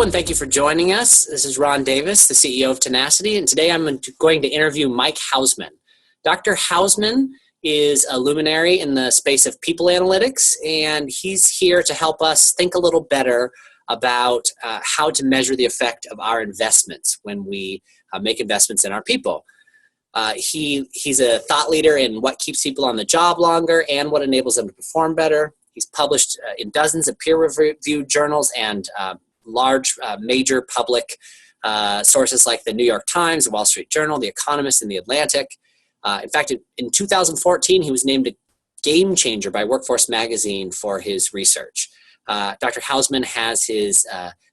everyone. Thank you for joining us. This is Ron Davis, the CEO of Tenacity, and today I'm going to interview Mike Housman. Dr. Housman is a luminary in the space of people analytics, and he's here to help us think a little better about how to measure the effect of our investments when we make investments in our people. He's a thought leader in what keeps people on the job longer and what enables them to perform better. He's published in dozens of peer-reviewed journals and large major public sources like the New York Times, the Wall Street Journal, The Economist, and The Atlantic. In fact, in 2014, he was named a game changer by Workforce Magazine for his research. Dr. Housman has his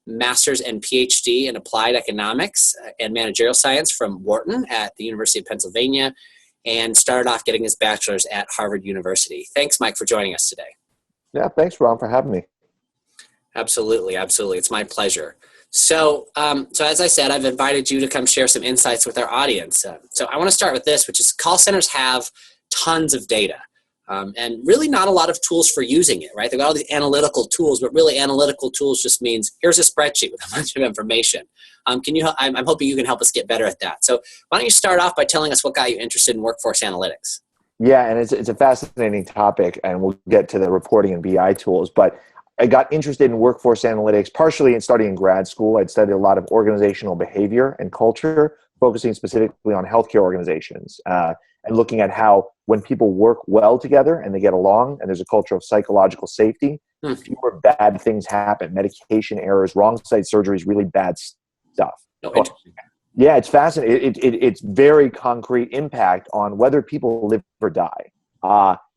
master's and PhD in applied economics and managerial science from Wharton at the University of Pennsylvania, and started off getting his bachelor's at Harvard University. Thanks, Mike, for joining us today. Yeah, thanks, Ron, for having me. Absolutely, absolutely. It's my pleasure. So as I said, I've invited you to come share some insights with our audience. So I want to start with this, which is call centers have tons of data and really not a lot of tools for using it, right? They've got all these analytical tools, but really analytical tools just means here's a spreadsheet with a bunch of information. I'm hoping you can help us get better at that. So why don't you start off by telling us what got you interested in workforce analytics? Yeah, and it's a fascinating topic, and we'll get to the reporting and BI tools, but I got interested in workforce analytics partially in studying grad school. I'd studied a lot of organizational behavior and culture, focusing specifically on healthcare organizations and looking at how when people work well together and they get along and there's a culture of psychological safety, fewer bad things happen, medication errors, wrong site surgeries, really bad stuff. Yeah, it's fascinating. It's very concrete impact on whether people live or die.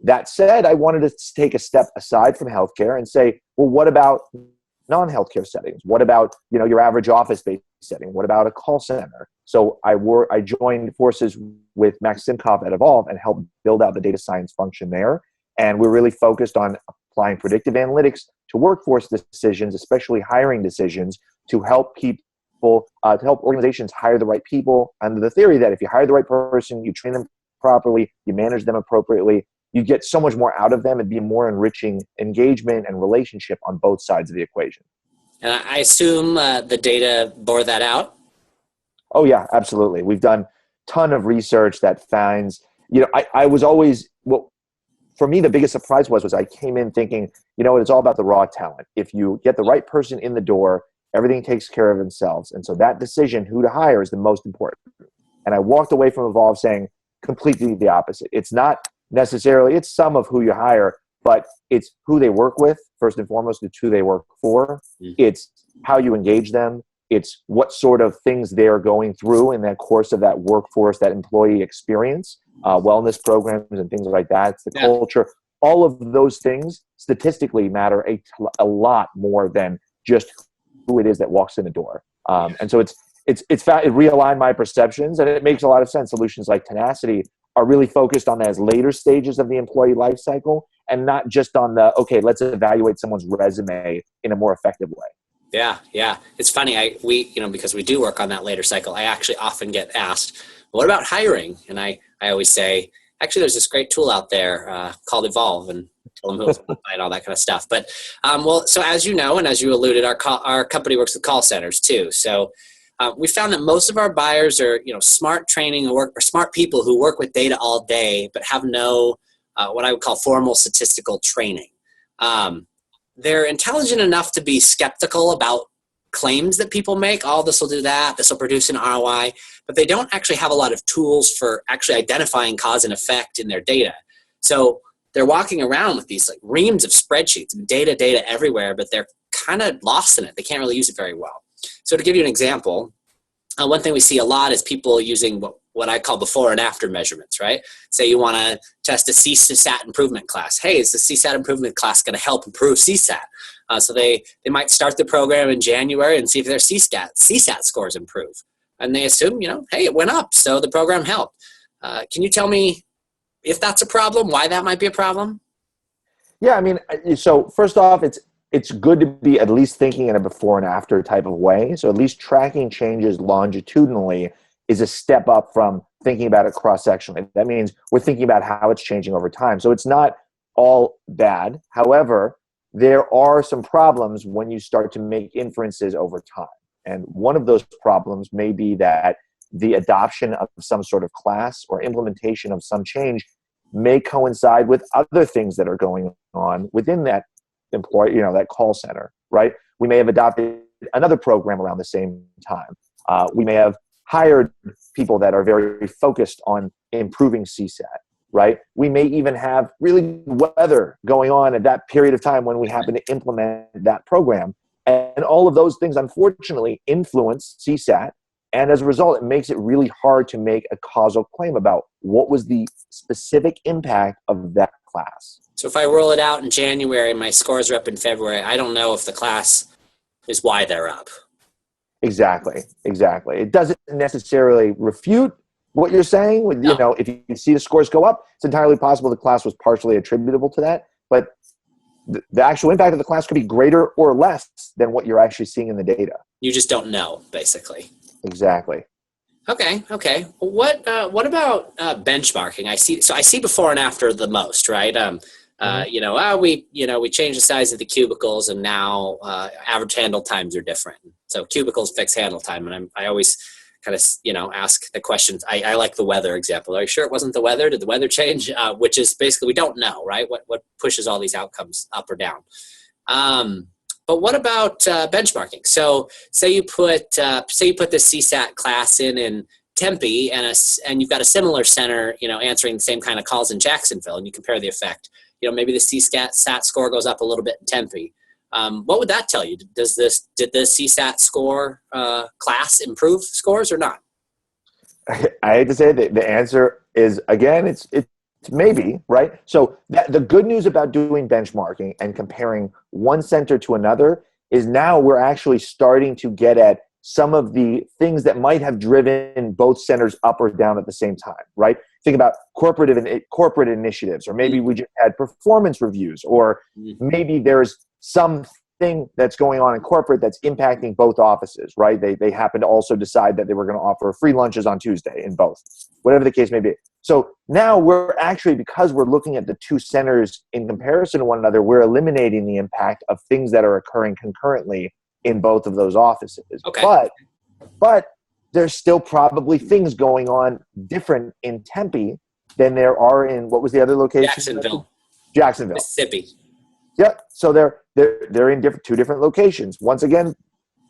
That said, I wanted to take a step aside from healthcare and say, well, what about non-healthcare settings? What about your average office-based setting? What about a call center? So I joined forces with Max Simkoff at Evolve and helped build out the data science function there. And we're really focused on applying predictive analytics to workforce decisions, especially hiring decisions, to help people, to help organizations hire the right people under the theory that if you hire the right person, you train them properly, you manage them appropriately, you get so much more out of them and be more enriching engagement and relationship on both sides of the equation. And I assume the data bore that out? Oh yeah, absolutely. We've done a ton of research that finds, I was always, for me, the biggest surprise was I came in thinking, it's all about the raw talent. If you get the right person in the door, everything takes care of themselves. And so that decision, who to hire, is the most important. And I walked away from Evolve saying completely the opposite. It's not necessarily, it's some of who you hire, but it's who they work with, first and foremost. It's who they work for. It's how you engage them. It's what sort of things they are going through in that course of that workforce, that employee experience, wellness programs and things like that. It's the culture. All of those things statistically matter a lot more than just who it is that walks in the door. And so it realigned my perceptions, and it makes a lot of sense. Solutions like Tenacity are really focused on those later stages of the employee life cycle and not just on let's evaluate someone's resume in a more effective way. Yeah. It's funny. Because we do work on that later cycle, I actually often get asked, what about hiring? And I always say, actually, there's this great tool out there called Evolve, and tell them who it's and all that kind of stuff. But so as you know, and as you alluded, our company works with call centers too. So we found that most of our buyers are, smart smart people who work with data all day, but have no what I would call formal statistical training. They're intelligent enough to be skeptical about claims that people make. Oh, this will do that. This will produce an ROI, but they don't actually have a lot of tools for actually identifying cause and effect in their data. So they're walking around with these reams of spreadsheets and data everywhere, but they're kind of lost in it. They can't really use it very well. So to give you an example, one thing we see a lot is people using what I call before and after measurements, right? Say you want to test a CSAT improvement class. Hey, is the CSAT improvement class going to help improve CSAT? So they might start the program in January and see if their CSAT scores improve. And they assume, hey, it went up, so the program helped. Can you tell me if that's a problem, why that might be a problem? Yeah, so first off, it's good to be at least thinking in a before and after type of way. So at least tracking changes longitudinally is a step up from thinking about it cross-sectionally. That means we're thinking about how it's changing over time. So it's not all bad. However, there are some problems when you start to make inferences over time. And one of those problems may be that the adoption of some sort of class or implementation of some change may coincide with other things that are going on within that employee, that call center, right? We may have adopted another program around the same time. We may have hired people that are very focused on improving CSAT, right? We may even have really good weather going on at that period of time when we happen to implement that program. And all of those things, unfortunately, influence CSAT. And as a result, it makes it really hard to make a causal claim about what was the specific impact of that class. So if I roll it out in January, my scores are up in February, I don't know if the class is why they're up. Exactly. It doesn't necessarily refute what you're saying. No. If you see the scores go up, it's entirely possible the class was partially attributable to that. But the actual impact of the class could be greater or less than what you're actually seeing in the data. You just don't know, basically. Exactly. Okay. What about benchmarking? I see before and after the most, right? We changed the size of the cubicles, and now average handle times are different. So cubicles fix handle time, and I always kind of ask the questions. I like the weather example. Are you sure it wasn't the weather? Did the weather change? Which is basically we don't know, right? What pushes all these outcomes up or down? But what about benchmarking? So say you put the CSAT class in Tempe, and you've got a similar center, answering the same kind of calls in Jacksonville, and you compare the effect. Maybe the CSAT score goes up a little bit in Tempe. What would that tell you? Did the CSAT score class improve scores or not? I hate to say that the answer is, again, it's maybe, right? So the good news about doing benchmarking and comparing one center to another is now we're actually starting to get at some of the things that might have driven both centers up or down at the same time, right? Think about corporate initiatives, or maybe we just had performance reviews, or maybe there's something that's going on in corporate that's impacting both offices, right? They happen to also decide that they were going to offer free lunches on Tuesday in both, whatever the case may be. So now we're actually, because we're looking at the two centers in comparison to one another, we're eliminating the impact of things that are occurring concurrently in both of those offices. Okay. But there's still probably things going on different in Tempe than there are in, what was the other location? Jacksonville. Mississippi. Yep. So they're in two different locations. Once again,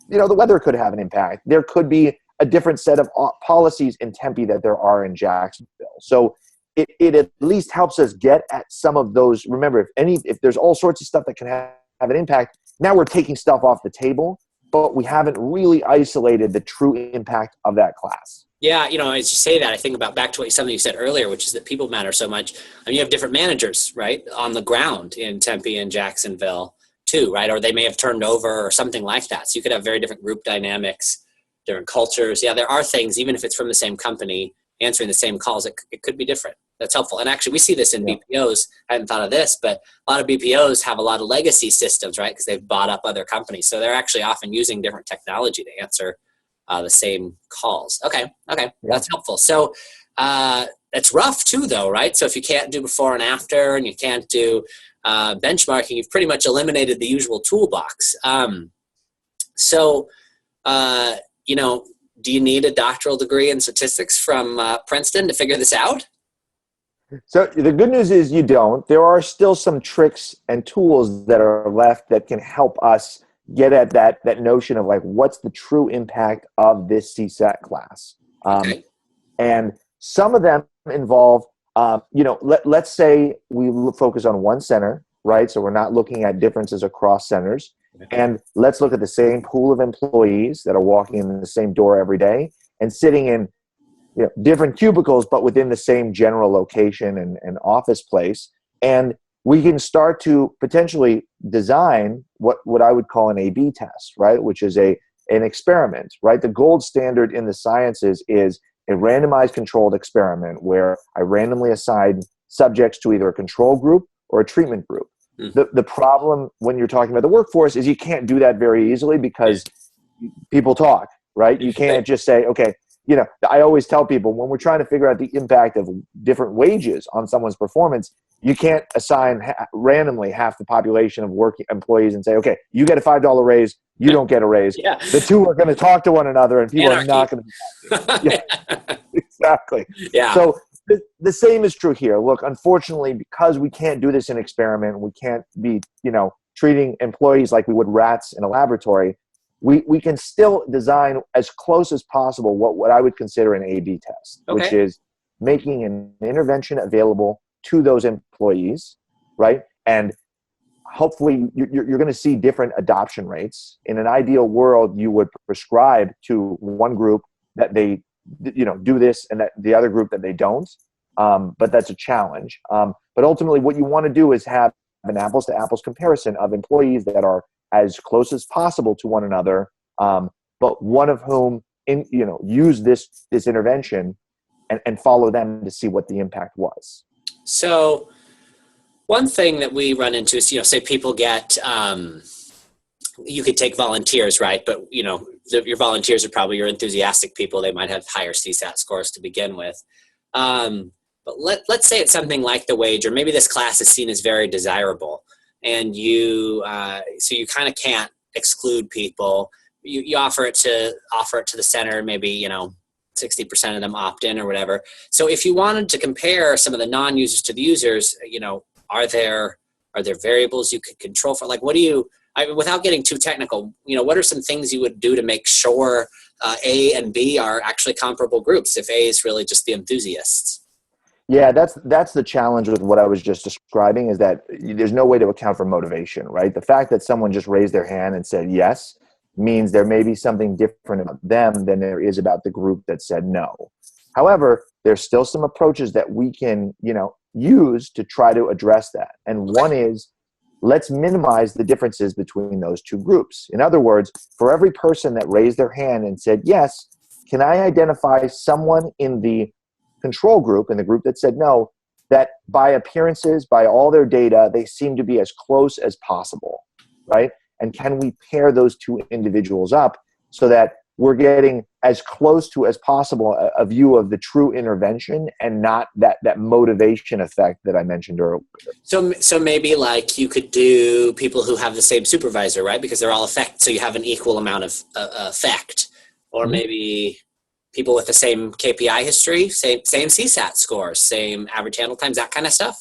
the weather could have an impact. There could be a different set of policies in Tempe that there are in Jacksonville. So it at least helps us get at some of those. Remember, if there's all sorts of stuff that can have an impact, now we're taking stuff off the table, but we haven't really isolated the true impact of that class. Yeah, as you say that, I think about back to something you said earlier, which is that people matter so much. I mean, you have different managers, right, on the ground in Tempe and Jacksonville too, right? Or they may have turned over or something like that. So you could have very different group dynamics, different cultures. Yeah, there are things, even if it's from the same company, answering the same calls, it could be different. That's helpful. And actually, we see this in BPOs. I hadn't thought of this, but a lot of BPOs have a lot of legacy systems, right? Because they've bought up other companies. So they're actually often using different technology to answer the same calls. Okay. That's helpful. So it's rough too, though, right? So if you can't do before and after, and you can't do benchmarking, you've pretty much eliminated the usual toolbox. Do you need a doctoral degree in statistics from Princeton to figure this out? So the good news is you don't. There are still some tricks and tools that are left that can help us get at that notion of like, what's the true impact of this CSAT class? Okay. And some of them involve, let's say we focus on one center, right? So we're not looking at differences across centers. And let's look at the same pool of employees that are walking in the same door every day and sitting in different cubicles, but within the same general location and office place. And we can start to potentially design what I would call an A/B test, right? Which is an experiment, right? The gold standard in the sciences is a randomized controlled experiment where I randomly assign subjects to either a control group or a treatment group. The problem when you're talking about the workforce is you can't do that very easily because people talk, right? You can't just say, okay, I always tell people when we're trying to figure out the impact of different wages on someone's performance, You can't assign randomly half the population of working employees and say, okay, you get a $5 raise, you don't get a raise. Yeah. The two are going to talk to one another, and people Anarchy. are not going to be talking. Yeah, exactly. Yeah. So the same is true here. Look, unfortunately, because we can't do this in experiment, we can't be, treating employees like we would rats in a laboratory. We can still design as close as possible what I would consider an A/B test, which Okay. is making an intervention available to those employees, right? And hopefully you're going to see different adoption rates. In an ideal world, you would prescribe to one group that they, do this, and that the other group that they don't. But that's a challenge. But ultimately, what you want to do is have an apples to apples comparison of employees that are as close as possible to one another, but one of whom use this intervention and follow them to see what the impact was. So one thing that we run into is, say people get, you could take volunteers, right? But, your volunteers are probably your enthusiastic people. They might have higher CSAT scores to begin with. But let's say it's something like the wage, or maybe this class is seen as very desirable, and so you kind of can't exclude people. You offer it to the center, maybe 60% of them opt in or whatever. So if you wanted to compare some of the non-users to the users, are there variables you could control for? Like, without getting too technical, what are some things you would do to make sure A and B are actually comparable groups if A is really just the enthusiasts? Yeah, that's the challenge with what I was just describing, is that there's no way to account for motivation, right? The fact that someone just raised their hand and said yes means there may be something different about them than there is about the group that said no. However, there's still some approaches that we can, use to try to address that. And one is, let's minimize the differences between those two groups. In other words, for every person that raised their hand and said yes, can I identify someone in the control group, in the group that said no, that by appearances, by all their data, they seem to be as close as possible, right? And can we pair those two individuals up so that we're getting as close to as possible a view of the true intervention, and not that motivation effect that I mentioned earlier. So maybe like you could do people who have the same supervisor, right? Because they're all effect, so you have an equal amount of effect. Or maybe people with the same KPI history, same CSAT scores, same average handle times, that kind of stuff?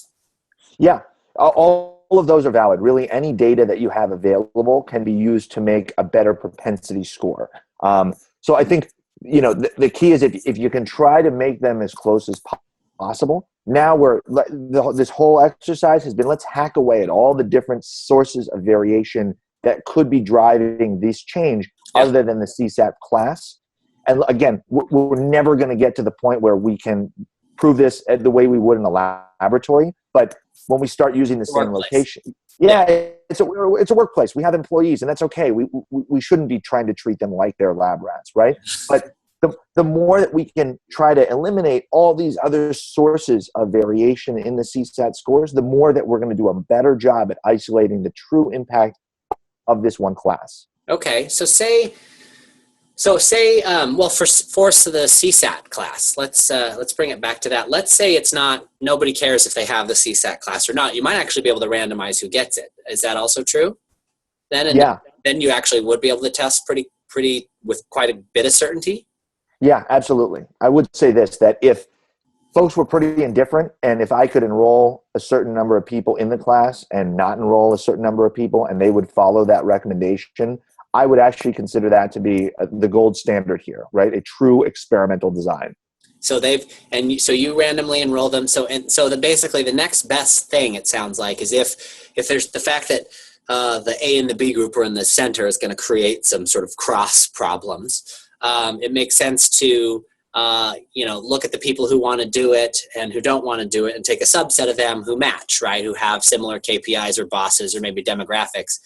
Yeah, all of those are valid. Really, any data that you have available can be used to make a better propensity score. So I think, the key is if you can try to make them as close as possible. Now this whole exercise has been, let's hack away at all the different sources of variation that could be driving this change other than the CSAT class. And again, we're never going to get to the point where we can prove this the way we would in a laboratory. But when we start using the same location, it's a workplace. We have employees, and that's okay. We shouldn't be trying to treat them like they're lab rats, right? But the more that we can try to eliminate all these other sources of variation in the CSAT scores, the more that we're going to do a better job at isolating the true impact of this one class. Okay, so say, for the CSAT class, let's bring it back to that. Let's say it's not, nobody cares if they have the CSAT class or not. You might actually be able to randomize who gets it. Is that also true? Then you actually would be able to test pretty with quite a bit of certainty. Yeah, absolutely. I would say this, that if folks were pretty indifferent, and if I could enroll a certain number of people in the class and not enroll a certain number of people, and they would follow that recommendation, I would actually consider that to be the gold standard here, right? A true experimental design. So you randomly enroll them. Basically the next best thing, it sounds like, is if there's the fact that the A and the B group are in the center is going to create some sort of cross problems. It makes sense to look at the people who want to do it and who don't want to do it, and take a subset of them who match, right? Who have similar KPIs or bosses or maybe demographics.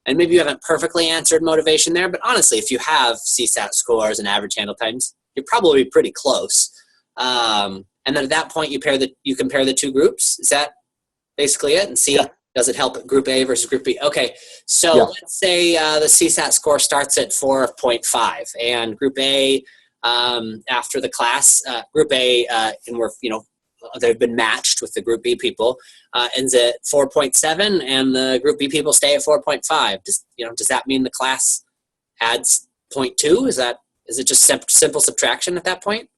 And maybe you haven't perfectly answered motivation there, but honestly, if you have CSAT scores and average handle times, you're probably pretty close. And then at that point, you compare the two groups. Is that basically it? And see, does it help Group A versus Group B? Okay, so let's say the CSAT score starts at 4.5, and Group A, after the class, Group A, and we're they've been matched with the Group B people, ends at 4.7, and the Group B people stay at 4.5. Does that mean the class adds 0.2? Is it just simple subtraction at that point?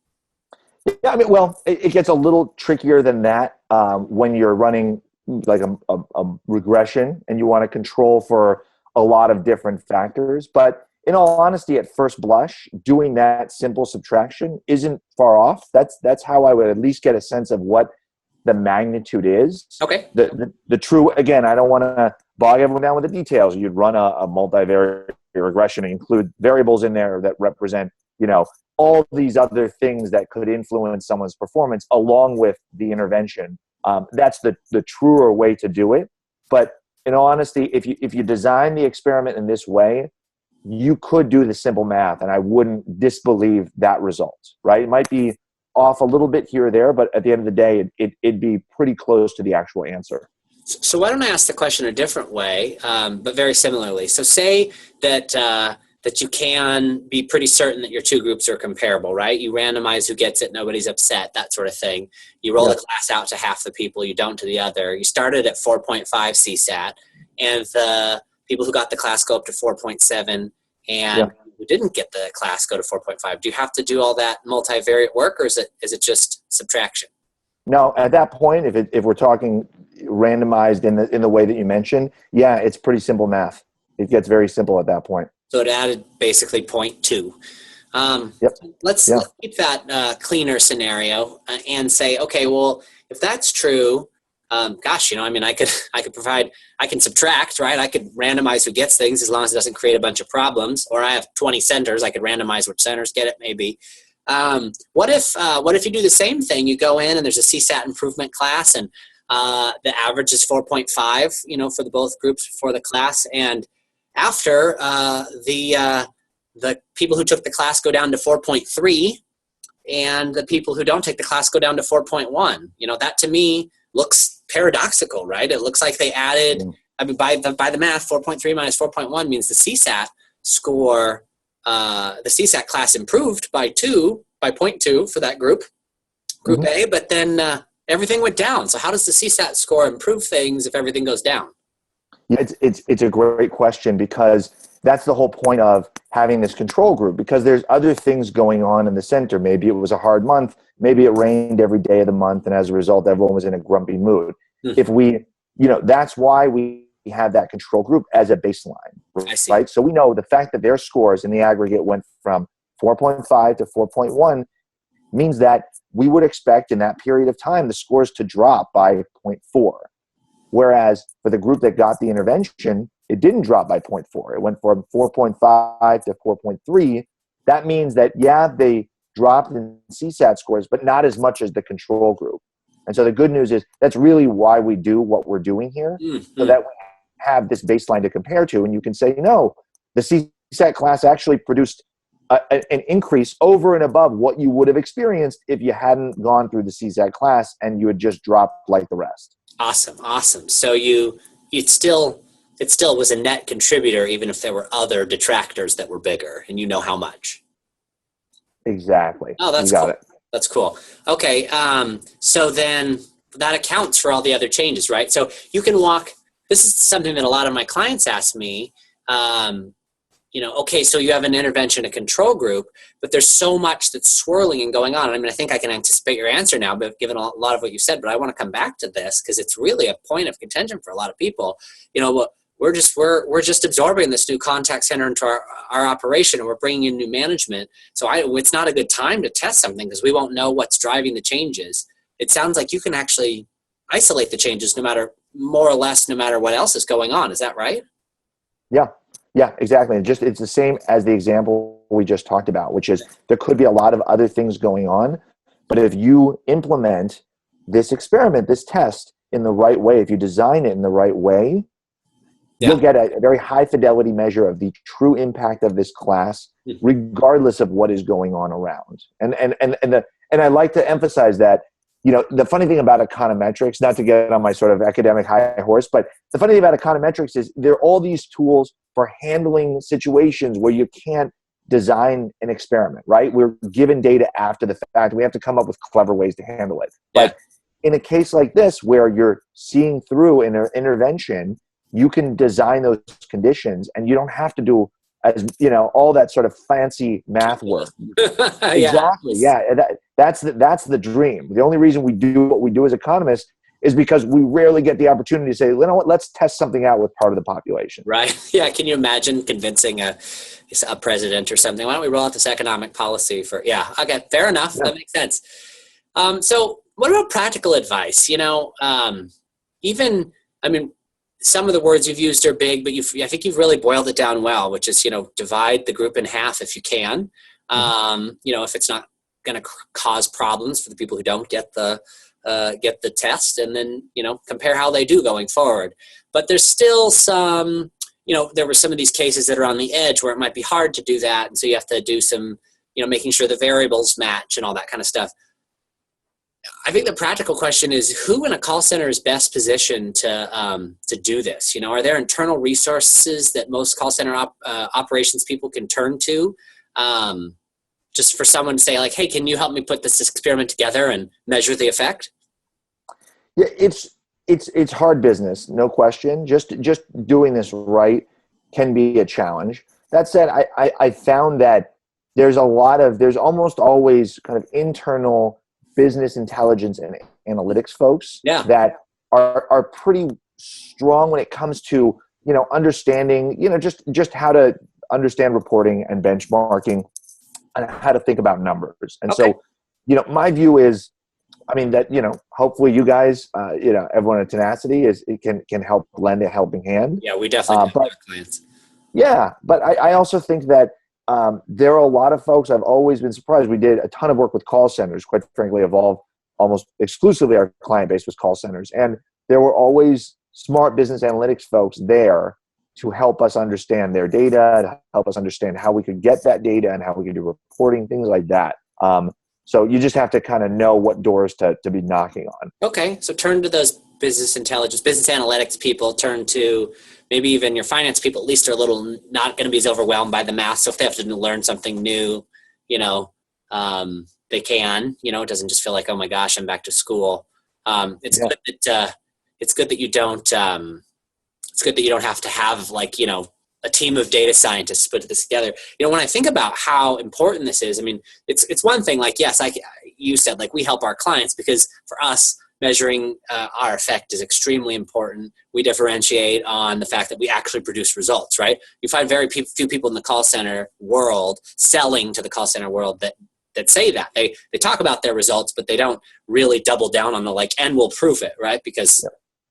Yeah, I mean, well, it gets a little trickier than that when you're running like a regression and you want to control for a lot of different factors. But in all honesty, at first blush, doing that simple subtraction isn't far off. That's how I would at least get a sense of what the magnitude is. Okay. The true, again, I don't want to bog everyone down with the details. You'd run a multivariate regression and include variables in there that represent, all these other things that could influence someone's performance along with the intervention. That's the truer way to do it. But in all honesty, if you design the experiment in this way, you could do the simple math, and I wouldn't disbelieve that result, right? It might be off a little bit here or there, but at the end of the day, it'd be pretty close to the actual answer. So why don't I ask the question a different way, but very similarly. So say that you can be pretty certain that your two groups are comparable, right? You randomize who gets it, nobody's upset, that sort of thing. You roll the class out to half the people, you don't to the other. You started at 4.5 CSAT, and the people who got the class go up to 4.7, and who didn't get the class go to 4.5. Do you have to do all that multivariate work, or is it just subtraction? No, at that point, if we're talking randomized in the way that you mentioned, it's pretty simple math. It gets very simple at that point. So it added basically 0.2. Let's keep that cleaner scenario and say, okay, well, if that's true, I can subtract, right? I could randomize who gets things as long as it doesn't create a bunch of problems. Or I have 20 centers, I could randomize which centers get it, maybe. What if you do the same thing? You go in and there's a CSAT improvement class, and the average is 4.5, for the both groups before the class, and after the people who took the class go down to 4.3, and the people who don't take the class go down to 4.1. That to me looks paradoxical, right? It looks like they added. I mean, by the math, 4.3 minus 4.1 means the CSAT score. The CSAT class improved by 0.2 for that group A, but then everything went down. So how does the CSAT score improve things if everything goes down? Yeah, it's a great question, because that's the whole point of having this control group, because there's other things going on in the center. Maybe it was a hard month. Maybe it rained every day of the month, and as a result, everyone was in a grumpy mood. If we, that's why we have that control group as a baseline, right? So we know the fact that their scores in the aggregate went from 4.5 to 4.1 means that we would expect in that period of time the scores to drop by 0.4. Whereas for the group that got the intervention, it didn't drop by 0.4. It went from 4.5 to 4.3. That means that, they dropped in CSAT scores, but not as much as the control group. And so the good news is that's really why we do what we're doing here, so that we have this baseline to compare to. And you can say, no, the CSAT class actually produced an increase over and above what you would have experienced if you hadn't gone through the CSAT class and you had just dropped like the rest. Awesome. So it still was a net contributor, even if there were other detractors that were bigger, and how much. Exactly. Oh, that's cool. It. That's cool. Okay. So then that accounts for all the other changes, right? So you can this is something that a lot of my clients ask me, okay, so you have an intervention, a control group, but there's so much that's swirling and going on. I mean, I think I can anticipate your answer now, but given a lot of what you said, but I want to come back to this because it's really a point of contention for a lot of people. We're just absorbing this new contact center into our operation, and we're bringing in new management. So it's not a good time to test something because we won't know what's driving the changes. It sounds like you can actually isolate the changes more or less, no matter what else is going on. Is that right? Yeah, exactly. It's the same as the example we just talked about, which is there could be a lot of other things going on, but if you implement this experiment, this test in the right way, if you design it in the right way, you'll get a very high fidelity measure of the true impact of this class, regardless of what is going on around. And I like to emphasize that, the funny thing about econometrics, not to get on my sort of academic high horse, but the funny thing about econometrics is there are all these tools for handling situations where you can't design an experiment, right? We're given data after the fact. We have to come up with clever ways to handle it. But in a case like this where you're seeing through an intervention, you can design those conditions and you don't have to do all that sort of fancy math work. Yeah. Exactly. Yeah. That's the dream. The only reason we do what we do as economists is because we rarely get the opportunity to say, you know what, let's test something out with part of the population. Right. Yeah. Can you imagine convincing a president or something? Why don't we roll out this economic policy for, yeah. Okay. Fair enough. Yeah. That makes sense. So what about practical advice? Some of the words you've used are big, but I think you've really boiled it down well, which is, divide the group in half if you can. If it's not going to cause problems for the people who don't get the test, and then, compare how they do going forward. But there's still some, there were some of these cases that are on the edge where it might be hard to do that. And so you have to do some, making sure the variables match and all that kind of stuff. I think the practical question is, who in a call center is best positioned to do this? Are there internal resources that most call center operations people can turn to, just for someone to say, like, hey, can you help me put this experiment together and measure the effect? Yeah, it's hard business, no question. Just doing this right can be a challenge. That said, I found that there's almost always kind of internal business intelligence and analytics folks that are pretty strong when it comes to, understanding, just how to understand reporting and benchmarking and how to think about numbers. And so, my view is, hopefully you guys, everyone at Tenacity can help lend a helping hand. Yeah, we definitely have clients. Yeah, but I also think that there are a lot of folks. I've always been surprised. We did a ton of work with call centers. Quite frankly, Evolve almost exclusively our client base was call centers, and there were always smart business analytics folks there to help us understand their data, to help us understand how we could get that data and how we could do reporting, things like that. So you just have to kind of know what doors to be knocking on. Okay, so turn to those business intelligence, business analytics people. Turn to maybe even your finance people. At least are a little not going to be as overwhelmed by the math. So if they have to learn something new, they can. It doesn't just feel like, oh my gosh, I'm back to school. It's good that you don't. It's good that you don't have to have a team of data scientists put this together. When I think about how important this is, it's one thing. Yes, you said we help our clients because for us, measuring our effect is extremely important. We differentiate on the fact that we actually produce results, right? You find very few people in the call center world selling to the call center world that say that. They talk about their results, but they don't really double down on the and we'll prove it, right? Because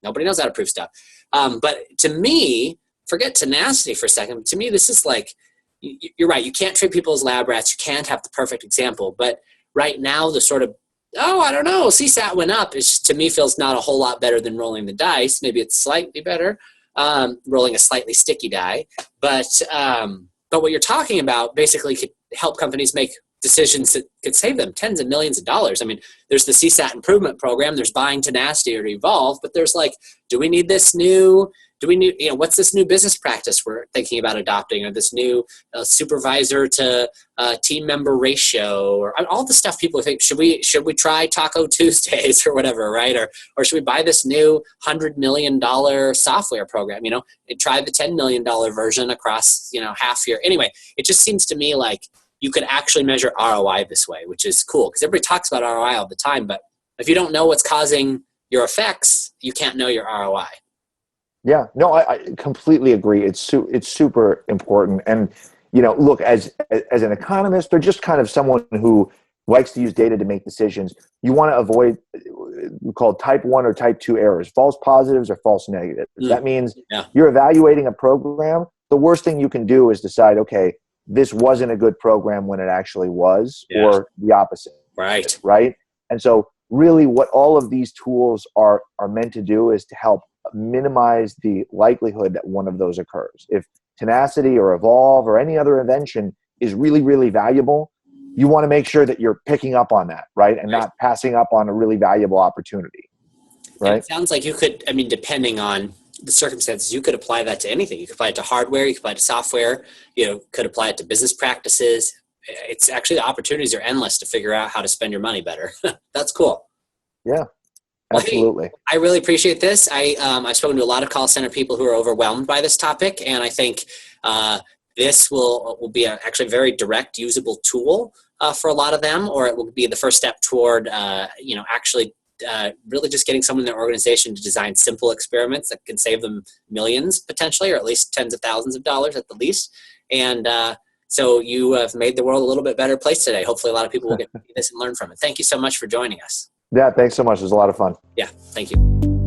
nobody knows how to prove stuff. But to me, forget Tenacity for a second. To me, this is you're right. You can't treat people as lab rats. You can't have the perfect example. But right now, the sort of, I don't know, CSAT went up. It just, to me, feels not a whole lot better than rolling the dice. Maybe it's slightly better, rolling a slightly sticky die. But what you're talking about basically could help companies make decisions that could save them tens of millions of dollars. There's the CSAT improvement program. There's buying Tenacity or Evolve. But there's do we need this new? Do we need, what's this new business practice we're thinking about adopting, or this new supervisor to team member ratio, or all the stuff people think, should we try Taco Tuesdays or whatever, right? Or should we buy this new $100 million software program, and try the $10 million version across, half year. Anyway, it just seems to me like you could actually measure ROI this way, which is cool because everybody talks about ROI all the time, but if you don't know what's causing your effects, you can't know your ROI. Yeah, no, I completely agree. It's super important. And, look, as an economist or just kind of someone who likes to use data to make decisions, you want to avoid we call type 1 or type 2 errors, false positives or false negatives. That means you're evaluating a program. The worst thing you can do is decide, okay, this wasn't a good program when it actually was, or the opposite. Right. Right. And so really what all of these tools are meant to do is to help minimize the likelihood that one of those occurs. If Tenacity or Evolve or any other invention is really, really valuable, you want to make sure that you're picking up on that, right? And not passing up on a really valuable opportunity, right? And it sounds like you could, depending on the circumstances, you could apply that to anything. You could apply it to hardware, you could apply it to software, could apply it to business practices. It's actually, the opportunities are endless to figure out how to spend your money better. That's cool. Yeah. Well, hey, Absolutely. I really appreciate this. I've spoken to a lot of call center people who are overwhelmed by this topic, and I think this will be actually a very direct, usable tool for a lot of them, or it will be the first step toward actually really just getting someone in their organization to design simple experiments that can save them millions potentially, or at least tens of thousands of dollars at the least. And so you have made the world a little bit better place today. Hopefully, a lot of people will get to see this and learn from it. Thank you so much for joining us. Yeah, thanks so much. It was a lot of fun. Yeah, thank you.